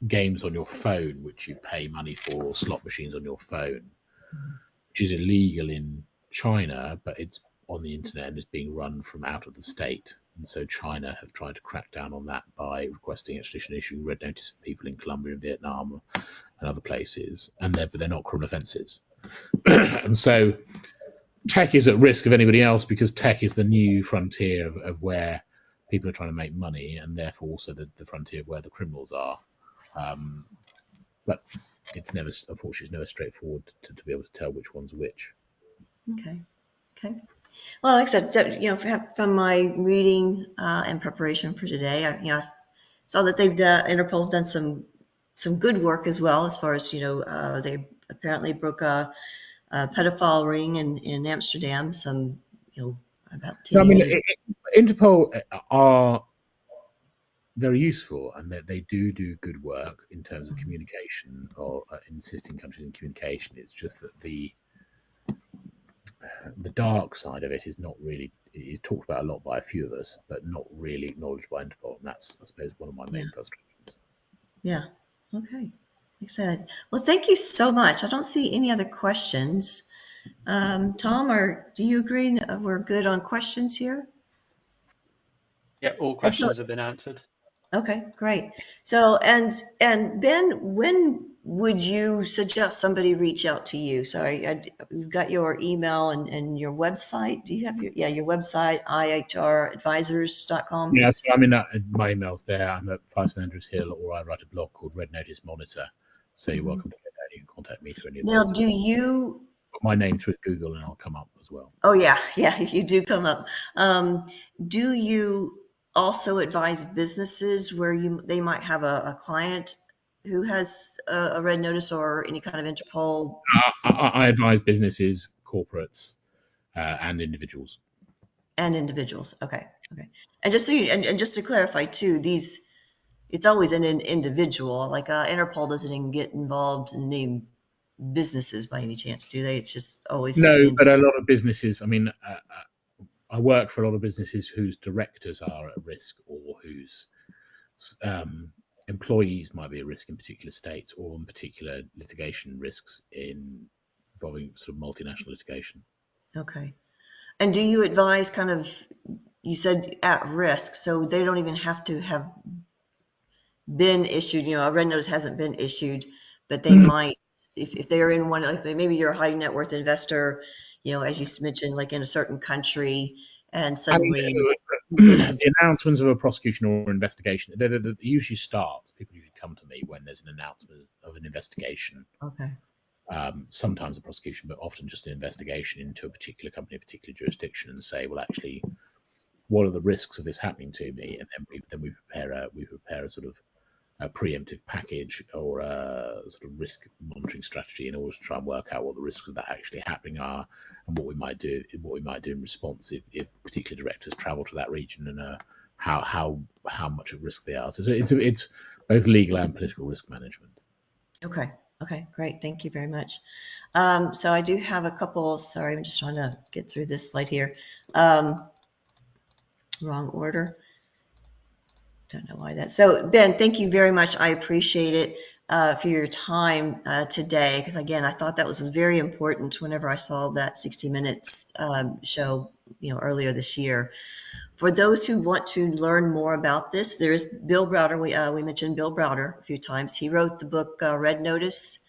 games on your phone, which you pay money for, or slot machines on your phone, which is illegal in China, but it's on the internet and is being run from out of the state. And so China have tried to crack down on that by requesting extradition, issuing red notice for people in Colombia and Vietnam and other places, but they're not criminal offences. And so tech is at risk of anybody else, because tech is the new frontier of where people are trying to make money, and therefore also the frontier of where the criminals are. But unfortunately, it's never straightforward to be able to tell which one's which. Okay. Well, like I said, from my reading and preparation for today, I saw that Interpol's done some good work as well, as far as they apparently broke a pedophile ring in Amsterdam about 10 years ago. Interpol are very useful, and that they do good work in terms of communication or insisting countries in communication. It's just that the dark side of it is not really, it is talked about a lot by a few of us, but not really acknowledged by Interpol. And that's, I suppose, one of my main frustrations. Yeah. Okay. Excited. Well, thank you so much. I don't see any other questions. Tom, or do you agree we're good on questions here? Yeah, all questions have been answered. Okay, great. So, and Ben, when would you suggest somebody reach out to you? Sorry, we've got your email and your website. Do you have your website, ihradvisors.com? Yeah, so I mean, my email's there. I'm at 5 St Andrews Hill, or I write a blog called Red Notice Monitor. So you're welcome to get that. You can contact me through any of Now, those. do you? Put my name through Google, and I'll come up as well. Oh yeah, you do come up. Do you also advise businesses where they might have a client who has a red notice or any kind of Interpol? I advise businesses, corporates, and individuals. And individuals. Okay. And just so and just to clarify too, it's always an individual. Like Interpol doesn't even get involved in any businesses by any chance, do they? It's just always No, but a lot of businesses. I mean, I work for a lot of businesses whose directors are at risk, or whose employees might be at risk in particular states, or in particular litigation risks involving sort of multinational litigation. Okay. And do you advise kind of, you said at risk, so they don't even have to have been issued, a red notice hasn't been issued, but they might, if they're in one, like maybe you're a high net worth investor, as you mentioned, like in a certain country, and suddenly the announcements of a prosecution or investigation, they usually start. People usually come to me when there's an announcement of an investigation. Okay. Sometimes a prosecution, but often just an investigation into a particular company, a particular jurisdiction, and say, well, actually, what are the risks of this happening to me? And then we prepare a sort of a preemptive package or a sort of risk monitoring strategy in order to try and work out what the risks of that actually happening are, and what we might do in response if particular directors travel to that region, and how much at risk they are. So it's both legal and political risk management. Okay, great. Thank you very much. So I do have a couple, sorry, I'm just trying to get through this slide here. Wrong order. Don't know why that. So Ben, thank you very much. I appreciate it for your time today, because again, I thought that was very important whenever I saw that 60 Minutes show, earlier this year. For those who want to learn more about this, there is Bill Browder. We mentioned Bill Browder a few times. He wrote the book Red Notice.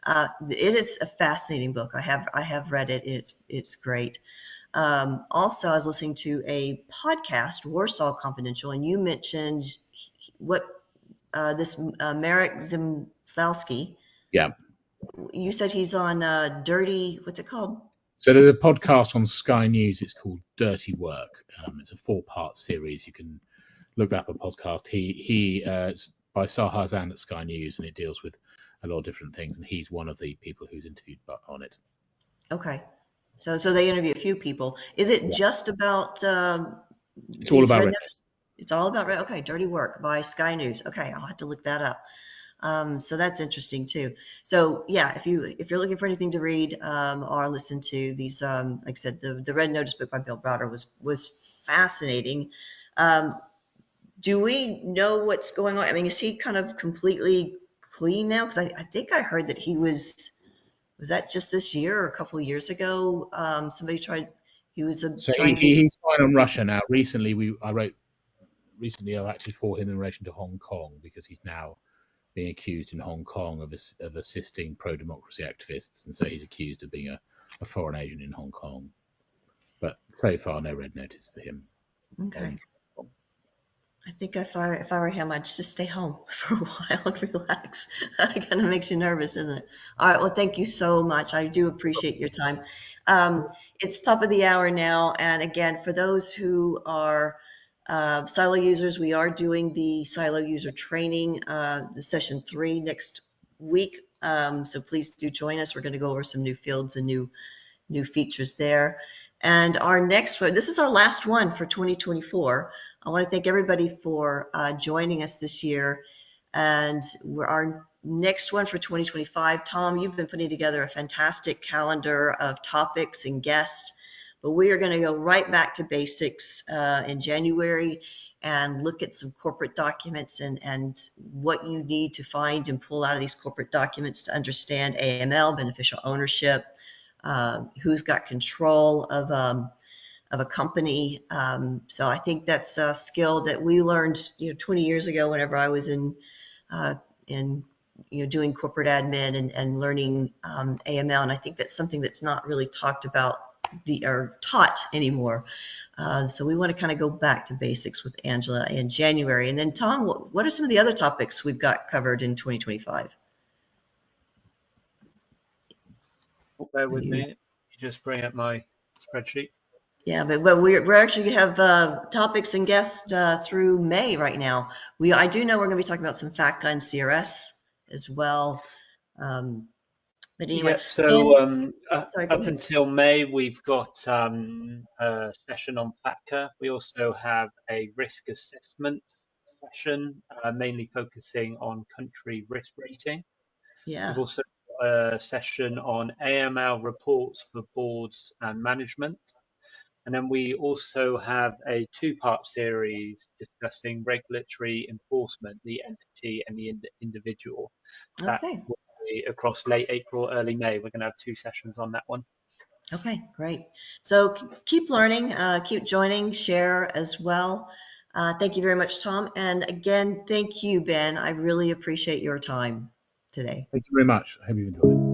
It is a fascinating book. I have read it. It's great. Also, I was listening to a podcast, Warsaw Confidential, and you mentioned this Marek Zimslowski. Yeah. You said he's on Dirty, what's it called? So there's a podcast on Sky News. It's called Dirty Work. It's a 4-part series. You can look up a podcast. He by Sahar Zan at Sky News, and it deals with a lot of different things. And he's one of the people who's interviewed on it. Okay. So they interview a few people. Is it just about? It's all about. It's all about. Okay, Dirty Work by Sky News. Okay, I'll have to look that up. So that's interesting too. So yeah, if you're looking for anything to read or listen to, these, like I said, the Red Notice book by Bill Browder was fascinating. Do we know what's going on? I mean, is he kind of completely clean now? Because I think I heard that he was that just this year or a couple of years ago? Somebody tried. He was he's fine on Russia now. I wrote actually for him in relation to Hong Kong, because he's now being accused in Hong Kong of assisting pro-democracy activists, and so he's accused of being a foreign agent in Hong Kong. But so far, no red notice for him. Okay. I think if I were him, I'd just stay home for a while and relax. It kind of makes you nervous, isn't it? All right. Well, thank you so much. I do appreciate your time. It's top of the hour now. And again, for those who are Silo users, we are doing the Silo user training, the session 3 next week. So please do join us. We're going to go over some new fields and new features there. And our next one, this is our last one for 2024. I want to thank everybody for joining us this year. And our next one for 2025, Tom, you've been putting together a fantastic calendar of topics and guests, but we are going to go right back to basics in January and look at some corporate documents and what you need to find and pull out of these corporate documents to understand AML, beneficial ownership, who's got control of a company. So I think that's a skill that we learned, 20 years ago whenever I was in doing corporate admin and learning AML. And I think that's something that's not really talked about or taught anymore. So we want to kind of go back to basics with Angela in January. And then Tom, what are some of the other topics we've got covered in 2025? Bear with me. You just bring up my spreadsheet. Yeah, but we're actually have topics and guests through May right now. I do know we're going to be talking about some FATCA and CRS as well. But anyway, Yeah, so sorry, go up ahead. until May, we've got a session on FATCA. We also have a risk assessment session, mainly focusing on country risk rating. Yeah. We've also got a session on AML reports for boards and management. And then we also have a two-part series discussing regulatory enforcement, the entity and the individual. That Okay. will be across late April, early May. We're going to have two sessions on that one. Okay, great. So keep learning, keep joining, share as well. Thank you very much, Tom. And again, thank you, Ben. I really appreciate your time today. Thank you very much. I hope you enjoyed it.